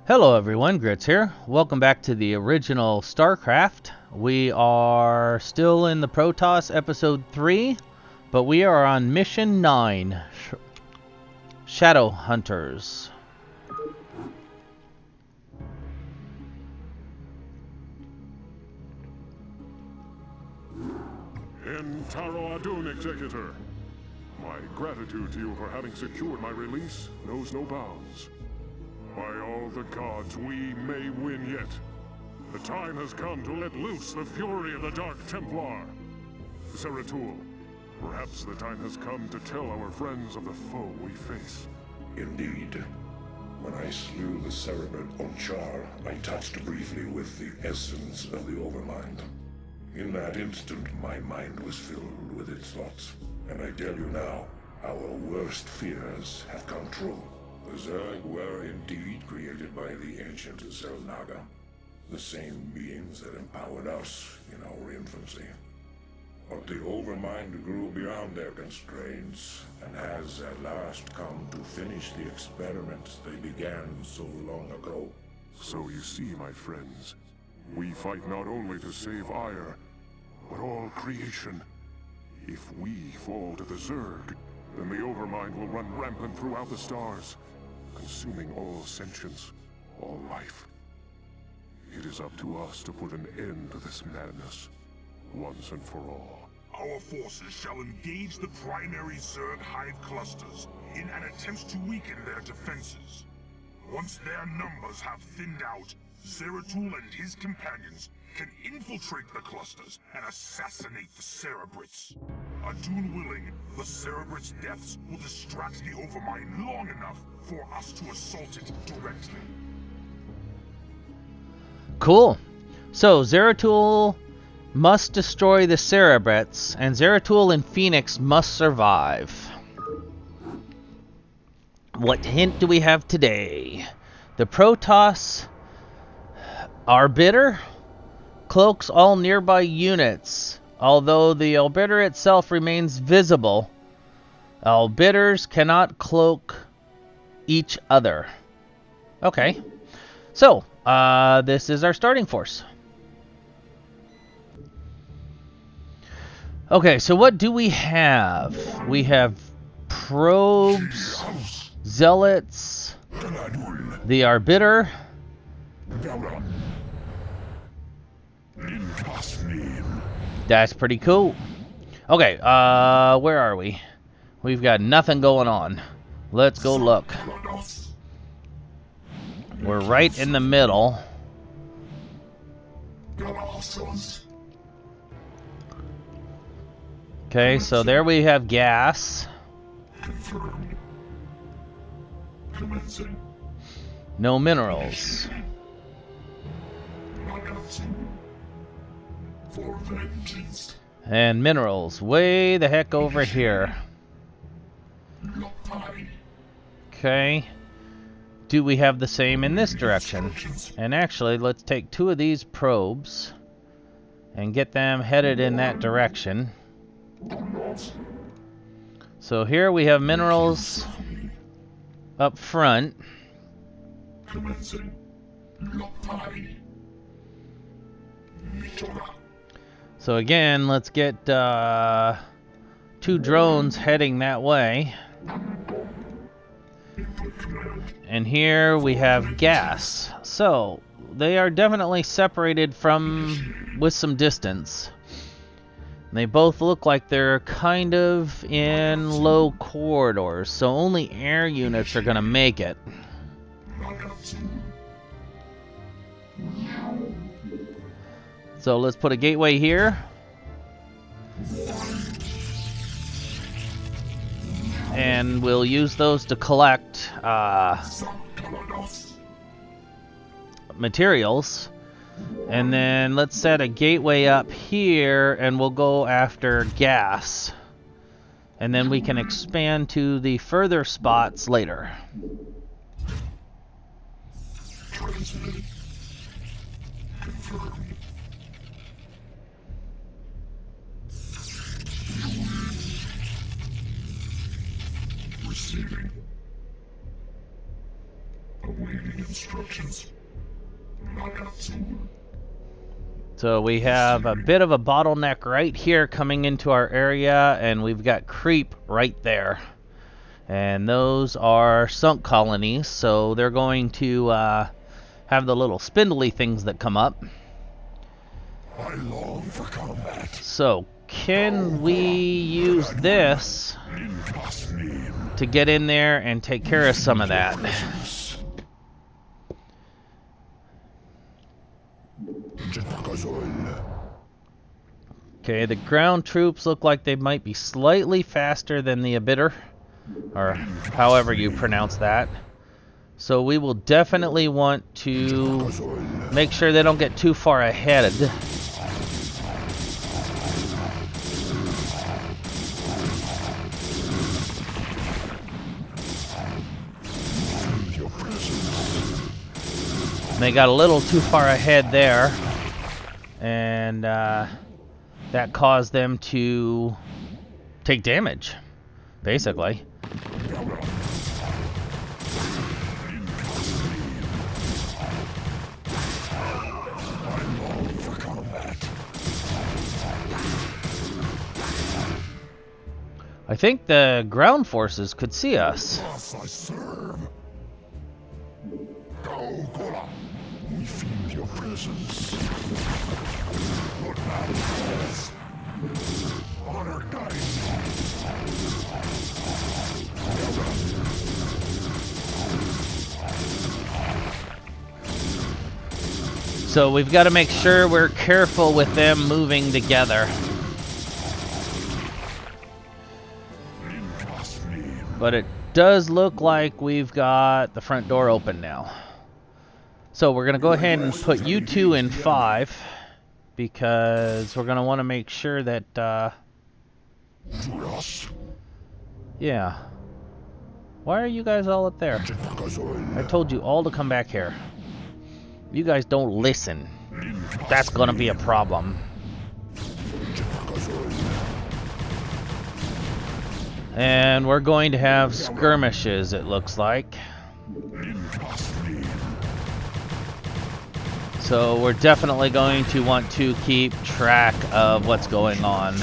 Hello everyone, Grits here. Welcome back to the original StarCraft. We are still in the Protoss episode 3, but we are on mission 9, Shadow Hunters. Taro Adun, Executor. My gratitude to you for having secured my release knows no bounds. By all the gods, we may win yet. The time has come to let loose the fury of the Dark Templar. Zeratul, perhaps the time has come to tell our friends of the foe we face. Indeed. When I slew the Cerebral Onchar, I touched briefly with the essence of the Overmind. In that instant, my mind was filled with its thoughts. And I tell you now, our worst fears have come true. The Zerg were indeed created by the ancient Zelnaga, the same beings that empowered us in our infancy. But the Overmind grew beyond their constraints, and has at last come to finish the experiments they began so long ago. So you see, my friends, we fight not only to save Ire, but all creation. If we fall to the Zerg, then the Overmind will run rampant throughout the stars, consuming all sentience, all life. It is up to us to put an end to this madness, once and for all. Our forces shall engage the primary Zerg hive clusters in an attempt to weaken their defenses. Once their numbers have thinned out, Zeratul and his companions can infiltrate the clusters and assassinate the Cerebrits. Adun willing, the Cerebrits' deaths will distract the Overmind long enough for us to assault it directly. Cool. So, Zeratul must destroy the Cerebrits, and Zeratul and Phoenix must survive. What hint do we have today? The Protoss Arbiter cloaks all nearby units. Although the Arbiter itself remains visible, Arbiters cannot cloak each other. Okay. So, this is our starting force. Okay, so what do we have? We have probes, zealots, the Arbiter. That's pretty cool. Okay, where are we? We've got nothing going on. Let's go look. We're right in the middle. Okay, so there we have gas. No minerals. And minerals way the heck over here. Okay. Do we have the same in this direction? And actually, let's take 2 of these probes and get them headed in that direction. So here we have minerals up front. So again, let's get 2 drones heading that way. And here we have gas. So they are definitely separated from with some distance. They both look like they're kind of in low corridors, so only air units are going to make it. So let's put a gateway here. And we'll use those to collect materials. And then let's set a gateway up here and we'll go after gas. And then we can expand to the further spots later. Awaiting instructions. Nakatsu. So we have a bit of a bottleneck right here coming into our area, and we've got creep right there. And those are sunk colonies, so they're going to have the little spindly things that come up. I long for combat. So can we use this to get in there and take care of some of that? Okay, the ground troops look like they might be slightly faster than the Abitter, or however you pronounce that. So we will definitely want to make sure they don't get too far ahead. They got a little too far ahead there, and that caused them to take damage, basically. I think the ground forces could see us. Yes, I serve. Go, Kola. We feel your presence. Good manners. Honor guides. So we've got to make sure we're careful with them moving together. But it does look like we've got the front door open now. So we're going to go ahead and put you two in 5, because we're going to want to make sure that, yeah. Why are you guys all up there? I told you all to come back here. You guys don't listen. That's going to be a problem. And we're going to have skirmishes, it looks like. So we're definitely going to want to keep track of what's going on.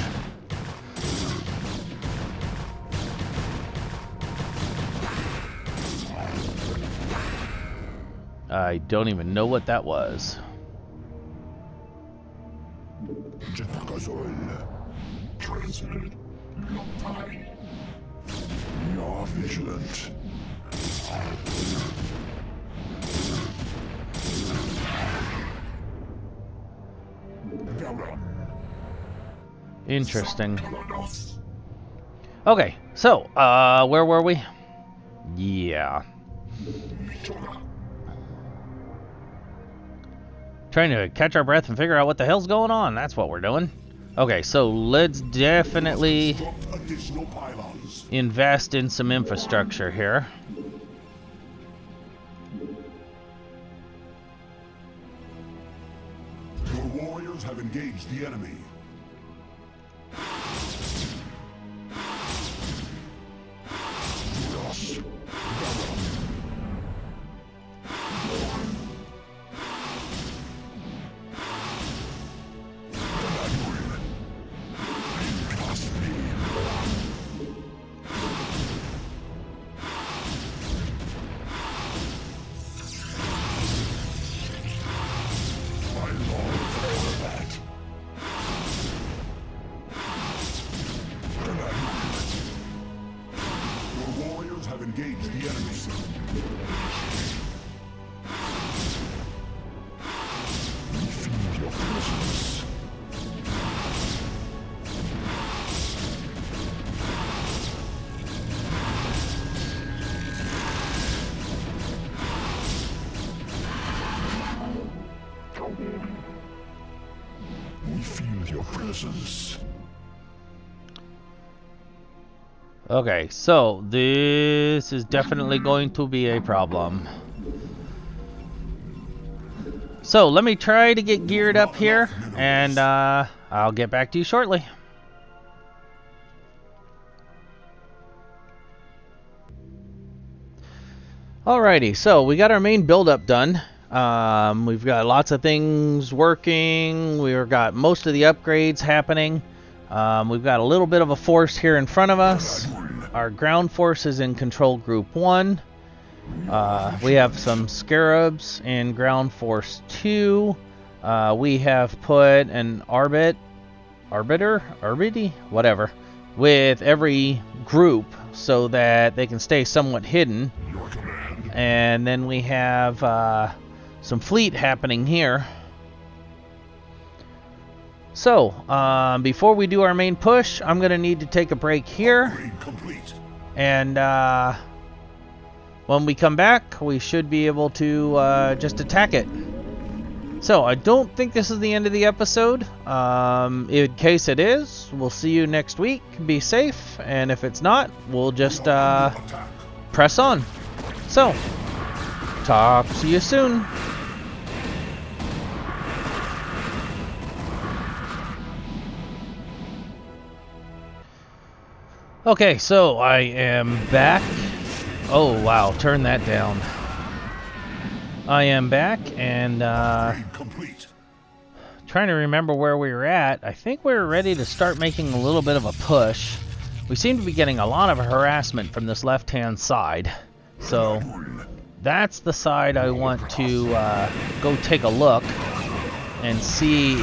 I don't even know what that was. Transmitted. You're vigilant. Interesting. Okay, so, where were we? Yeah. Trying to catch our breath and figure out what the hell's going on. That's what we're doing. Okay, so let's definitely invest in some infrastructure here. Your warriors have engaged the enemy. Engage the enemy. We feel your presence. We feel your presence. Okay, so this is definitely going to be a problem. So let me try to get geared up here, and I'll get back to you shortly. Alrighty, so we got our main build-up done. We've got lots of things working. We've got most of the upgrades happening. We've got a little bit of a force here in front of us. Our ground force is in Control Group 1. We have some Scarabs in Ground Force 2. We have put an Arbiter, whatever, with every group so that they can stay somewhat hidden. And then we have some fleet happening here. So, before we do our main push, I'm going to need to take a break here. And when we come back, we should be able to just attack it. So, I don't think this is the end of the episode. In case it is, we'll see you next week. Be safe. And if it's not, we'll just press on. So, talk to you soon. Okay, so I am back. Oh, wow, turn that down. I am back and trying to remember where we were at. I think we were ready to start making a little bit of a push. We seem to be getting a lot of harassment from this left-hand side. So that's the side I want to go take a look and see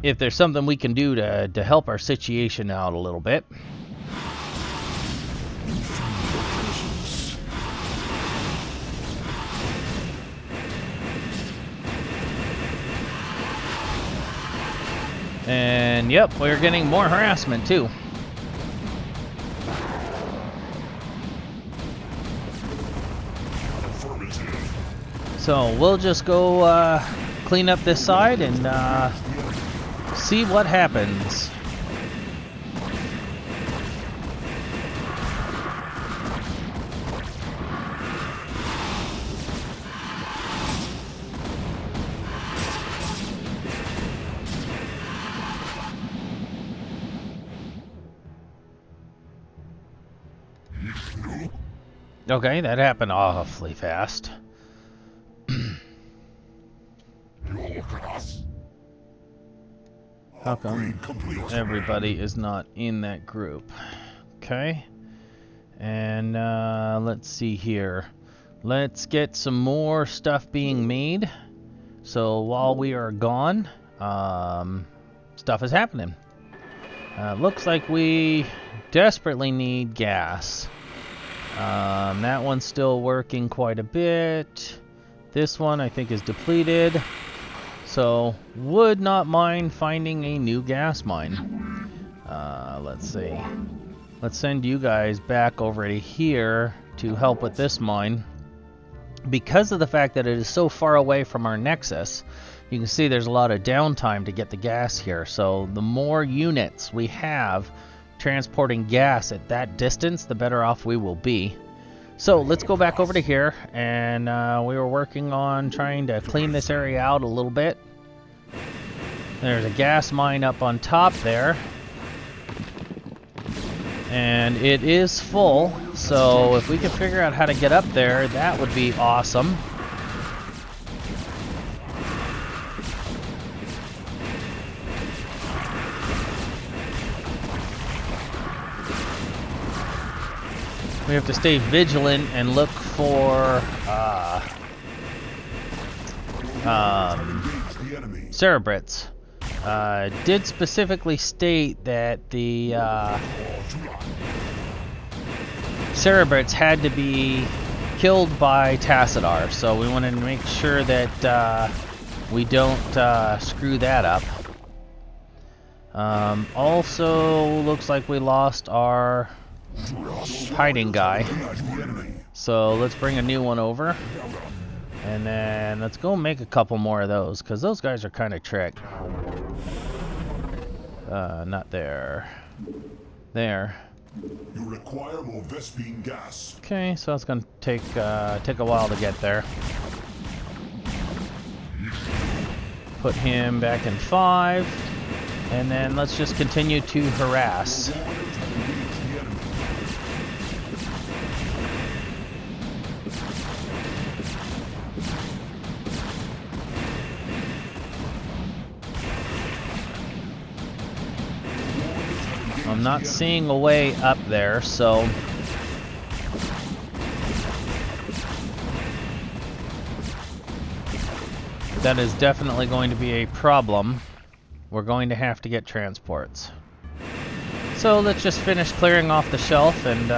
if there's something we can do to help our situation out a little bit. And yep, we're getting more harassment too. So we'll just go clean up this side and see what happens. Okay, that happened awfully fast. How come everybody is not in that group? Okay. And let's see here. Let's get some more stuff being made. So while we are gone, stuff is happening. Looks like we desperately need gas. That one's still working quite a bit. This one I think is depleted. So, would not mind finding a new gas mine. Let's see. Let's send you guys back over to here to help with this mine. Because of the fact that it is so far away from our nexus, you can see there's a lot of downtime to get the gas here. So, the more units we have transporting gas at that distance, the better off we will be. So let's go back over to here, and we were working on trying to clean this area out a little bit. There's a gas mine up on top there, and it is full, so if we can figure out how to get up there, that would be awesome. We have to stay vigilant and look for Cerebrits. Did specifically state that the Cerebrits had to be killed by Tassadar, so we wanted to make sure that we don't screw that up. Also, looks like we lost our hiding guy, so let's bring a new one over, and then let's go make a couple more of those, because those guys are kind of tricked. Not there. There. You require more Vespine gas. Okay, so it's gonna take a while to get there. Put him back in 5, and then let's just continue to harass. I'm not seeing a way up there, so that is definitely going to be a problem. We're going to have to get transports. So let's just finish clearing off the shelf and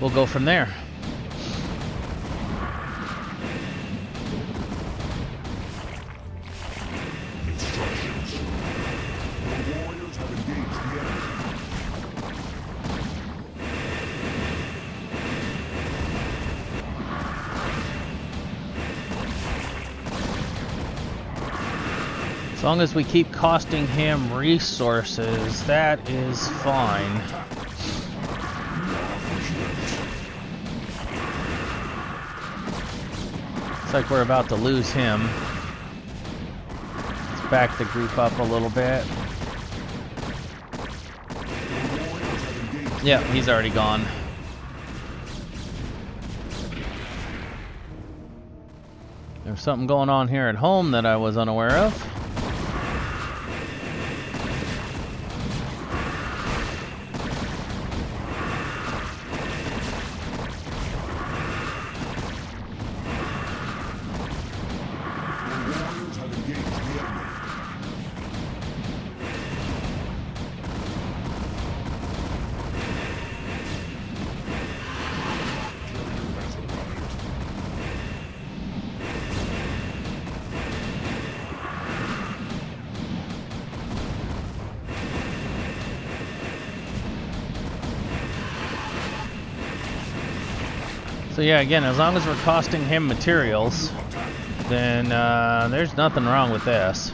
we'll go from there. Instructions. The warriors have engaged the enemy. As long as we keep costing him resources, that is fine. Looks like we're about to lose him. Let's back the group up a little bit. Yeah, he's already gone. There's something going on here at home that I was unaware of. So yeah, again, as long as we're costing him materials, then there's nothing wrong with this.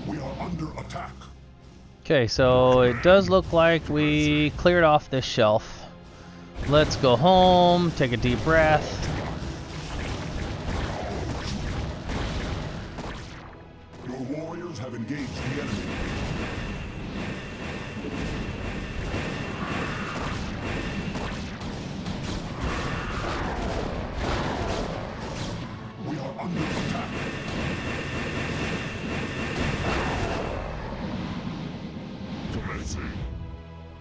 We are under attack. Okay, so it does look like we cleared off this shelf. Let's go home, take a deep breath. Your warriors have engaged the enemy. We are under attack. Commencing.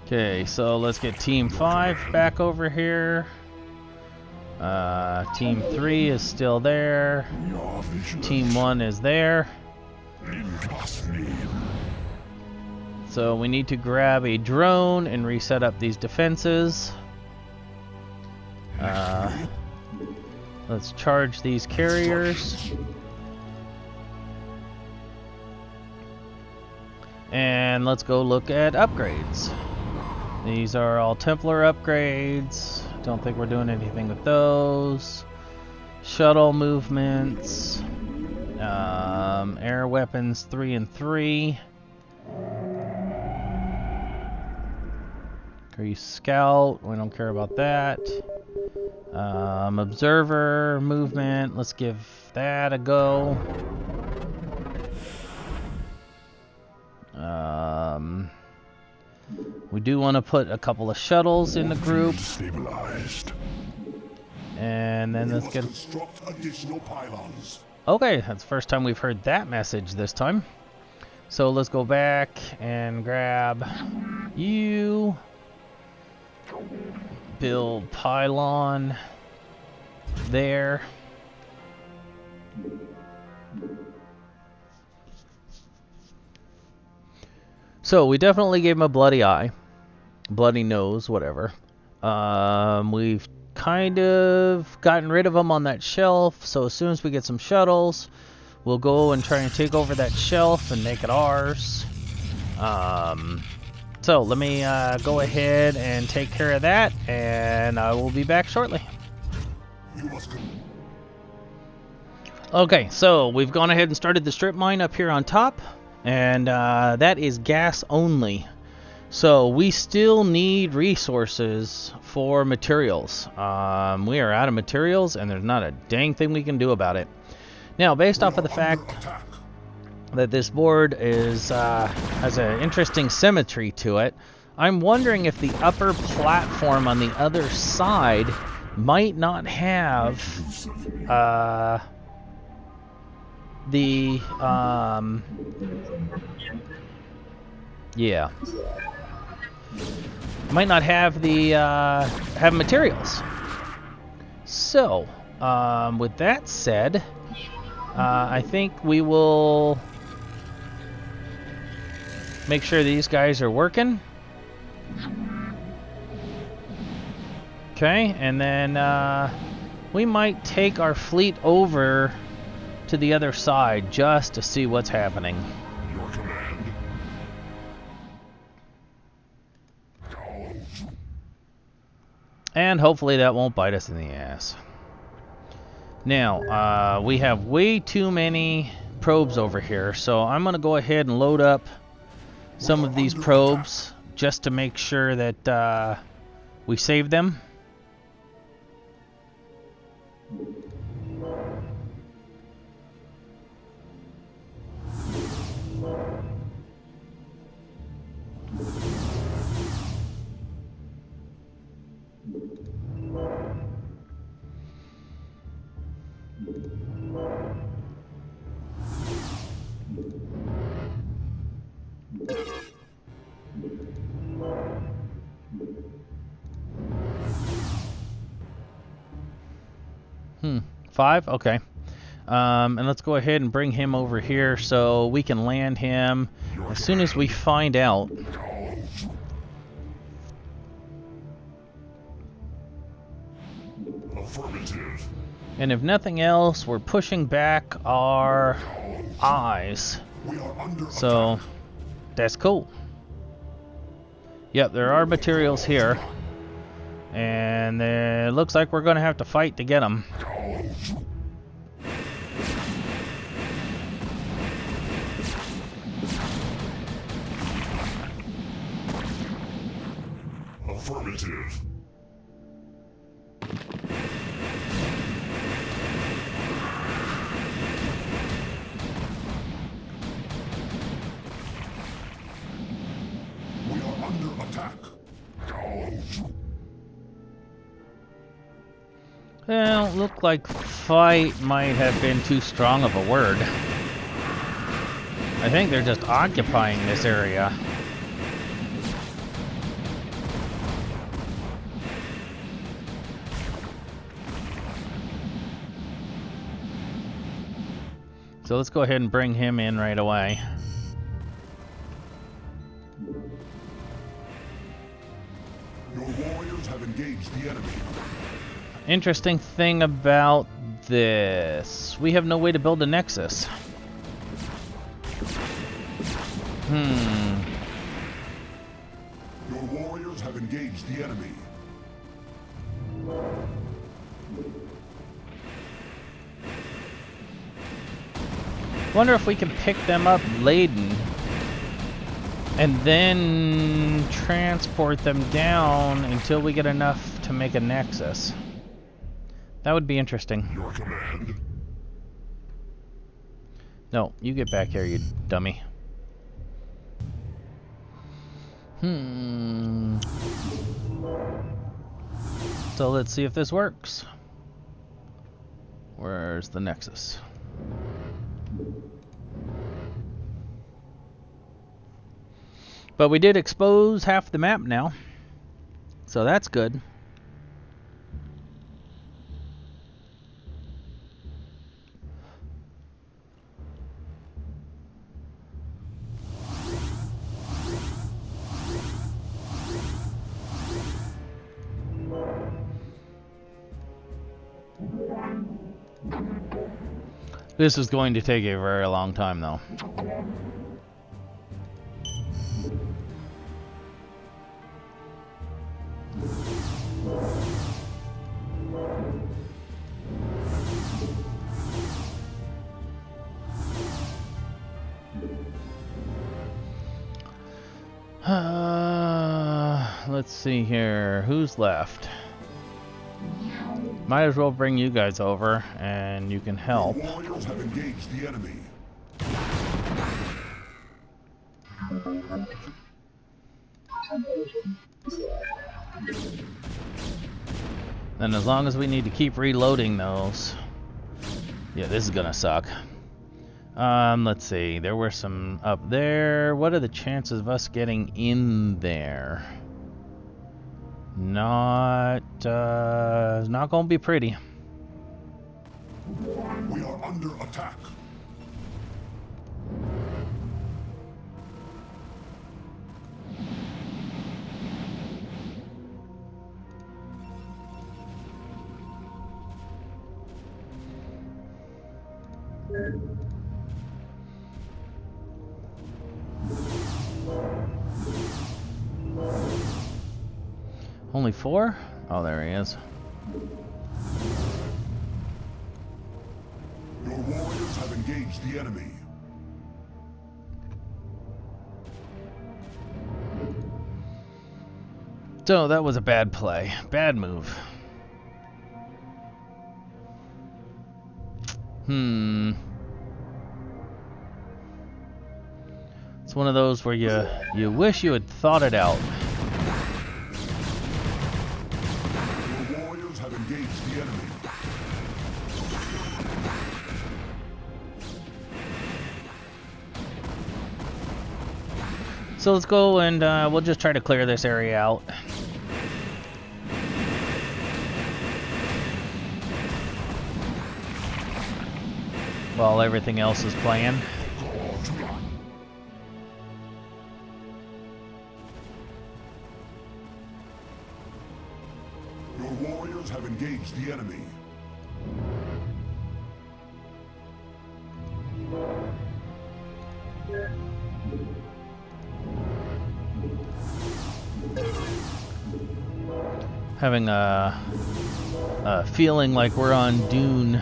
Okay, so let's get Team 5 back over here. Team 3 is still there. Team 1 is there. So we need to grab a drone and reset up these defenses. Let's charge these carriers. And let's go look at upgrades. These are all Templar upgrades. Don't think we're doing anything with those. Shuttle movements. Air weapons 3 and 3. Carry scout. We don't care about that. Observer movement. Let's give that a go. We do want to put a couple of shuttles in the group. Stabilized. And then let's get... Construct additional pylons. Okay, that's the first time we've heard that message this time. So let's go back and grab you. Build pylon there. So we definitely gave him a bloody eye, bloody nose, whatever. We've kind of gotten rid of him on that shelf, so as soon as we get some shuttles, we'll go and try and take over that shelf and make it ours. So let me go ahead and take care of that, and I will be back shortly. Okay, so we've gone ahead and started the strip mine up here on top. And that is gas only. So we still need resources for materials. We are out of materials and there's not a dang thing we can do about it. Now, based off of the fact that this board is has an interesting symmetry to it. I'm wondering if the upper platform on the other side might not have the yeah, might not have the have materials. So with that said, I think we will make sure these guys are working. Okay, and then we might take our fleet over to the other side just to see what's happening. Your command. And hopefully that won't bite us in the ass. Now, we have way too many probes over here, so I'm going to go ahead and load up some of these probes just to make sure that we save them. Five? Okay. And let's go ahead and bring him over here so we can land him as soon as we find out. Affirmative. And if nothing else, we're pushing back our eyes. We are under So attack. that's cool. Yep, there are materials here. And it looks like we're going to have to fight to get them. Affirmative. We are under attack. Well, look like fight might have been too strong of a word. I think they're just occupying this area. So let's go ahead and bring him in right away. Your warriors have engaged the enemy. Interesting thing about this, we have no way to build a nexus. Your warriors have engaged the enemy. Wonder if we can pick them up laden and then transport them down until we get enough to make a nexus. That would be interesting. Your command. No, you get back here, you dummy. So let's see if this works. Where's the nexus? But we did expose half the map now, so that's good. This is going to take a very long time, though. Let's see here. Who's left? Might as well bring you guys over, and you can help. Your warriors have engaged the enemy. And as long as we need to keep reloading those. Yeah, this is gonna suck. Let's see. There were some up there. What are the chances of us getting in there? Not gonna be pretty. We are under attack. Only 4? Oh, there he is. Your warriors have engaged the enemy. So that was a bad play. Bad move. It's one of those where you wish you had thought it out. Your warriors have engaged the enemy. So let's go and we'll just try to clear this area out. While everything else is playing. Your warriors have engaged the enemy. Having a feeling like we're on Dune,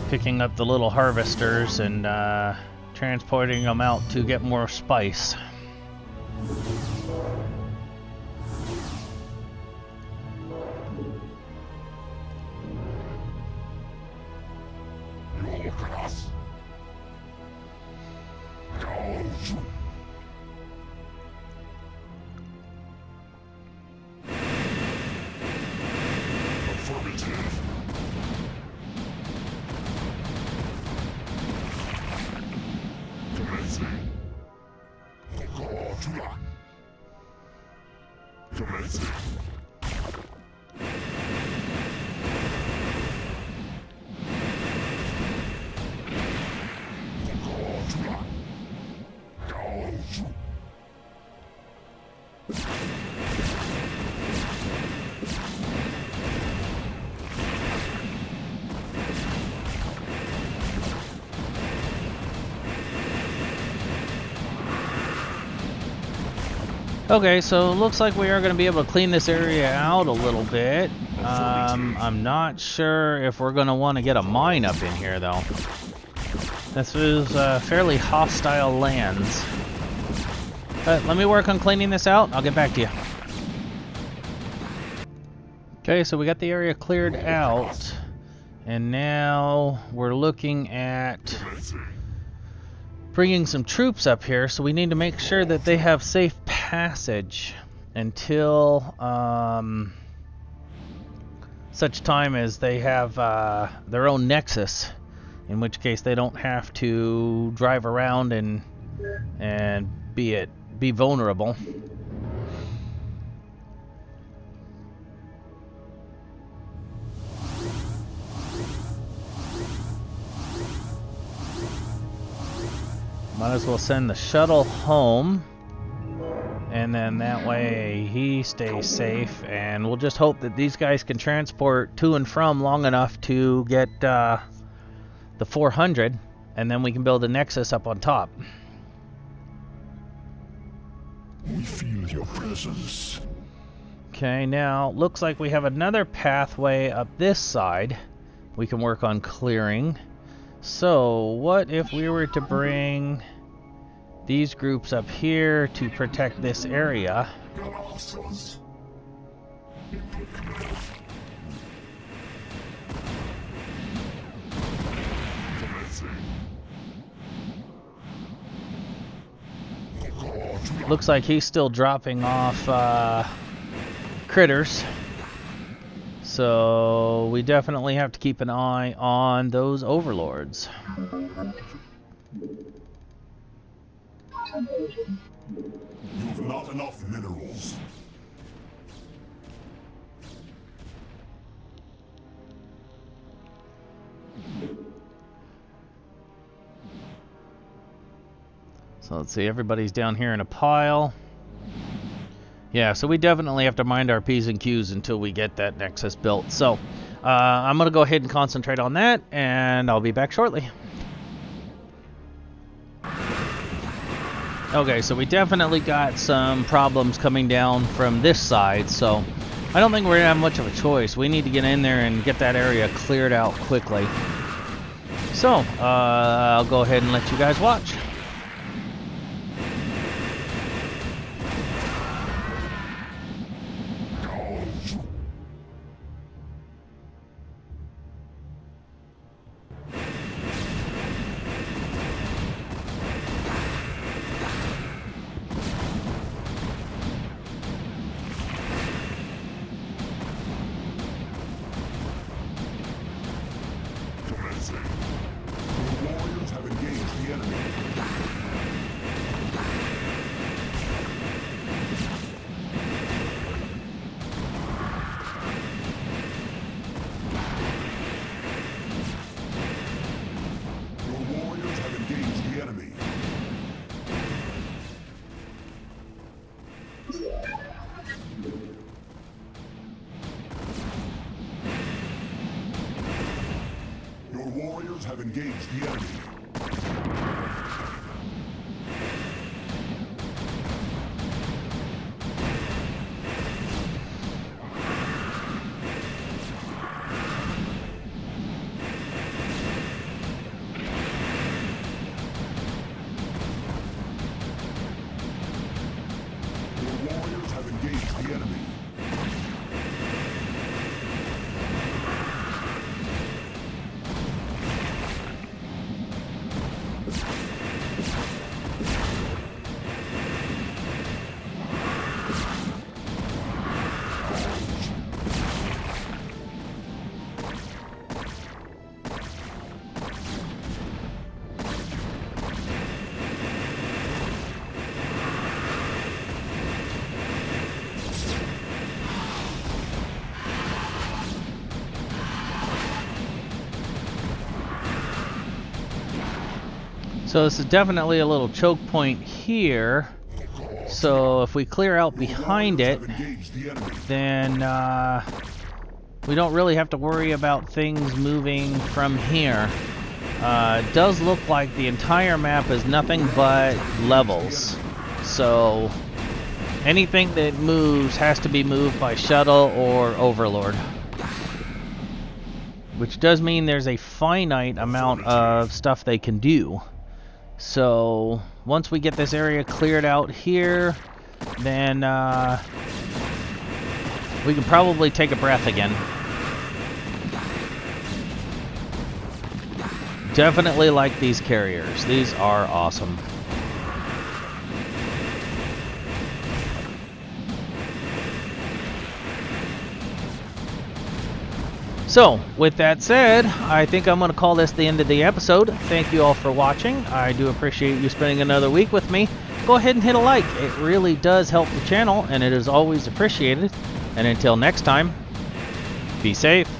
picking up the little harvesters and transporting them out to get more spice. Look at us. Go. Affirmative. Commencing. Commencing. Okay, so it looks like we are going to be able to clean this area out a little bit. I'm not sure if we're going to want to get a mine up in here, though. This is fairly hostile lands. But let me work on cleaning this out. I'll get back to you. Okay, so we got the area cleared out. And now we're looking at bringing some troops up here, so we need to make sure that they have safe passage until such time as they have their own nexus, in which case they don't have to drive around and be vulnerable. Might as well send the shuttle home, and then that way he stays safe, and we'll just hope that these guys can transport to and from long enough to get the 400, and then we can build a nexus up on top. We feel your presence. Okay, now looks like we have another pathway up this side we can work on clearing. So what if we were to bring these groups up here to protect this area? Looks like he's still dropping off critters. So we definitely have to keep an eye on those overlords. You've not enough minerals. So let's see, everybody's down here in a pile. Yeah, so we definitely have to mind our P's and Q's until we get that Nexus built. So I'm going to go ahead and concentrate on that, and I'll be back shortly. Okay, so we definitely got some problems coming down from this side, so I don't think we're going to have much of a choice. We need to get in there and get that area cleared out quickly. So, I'll go ahead and let you guys watch. Have engaged the enemy. Your warriors have engaged the enemy. So this is definitely a little choke point here. So if we clear out behind it, then we don't really have to worry about things moving from here. It does look like the entire map is nothing but levels. So anything that moves has to be moved by shuttle or overlord. Which does mean there's a finite amount of stuff they can do. So once we get this area cleared out here, then we can probably take a breath again. Definitely like these carriers. These are awesome. So, with that said, I think I'm going to call this the end of the episode. Thank you all for watching. I do appreciate you spending another week with me. Go ahead and hit a like. It really does help the channel, and it is always appreciated. And until next time, be safe.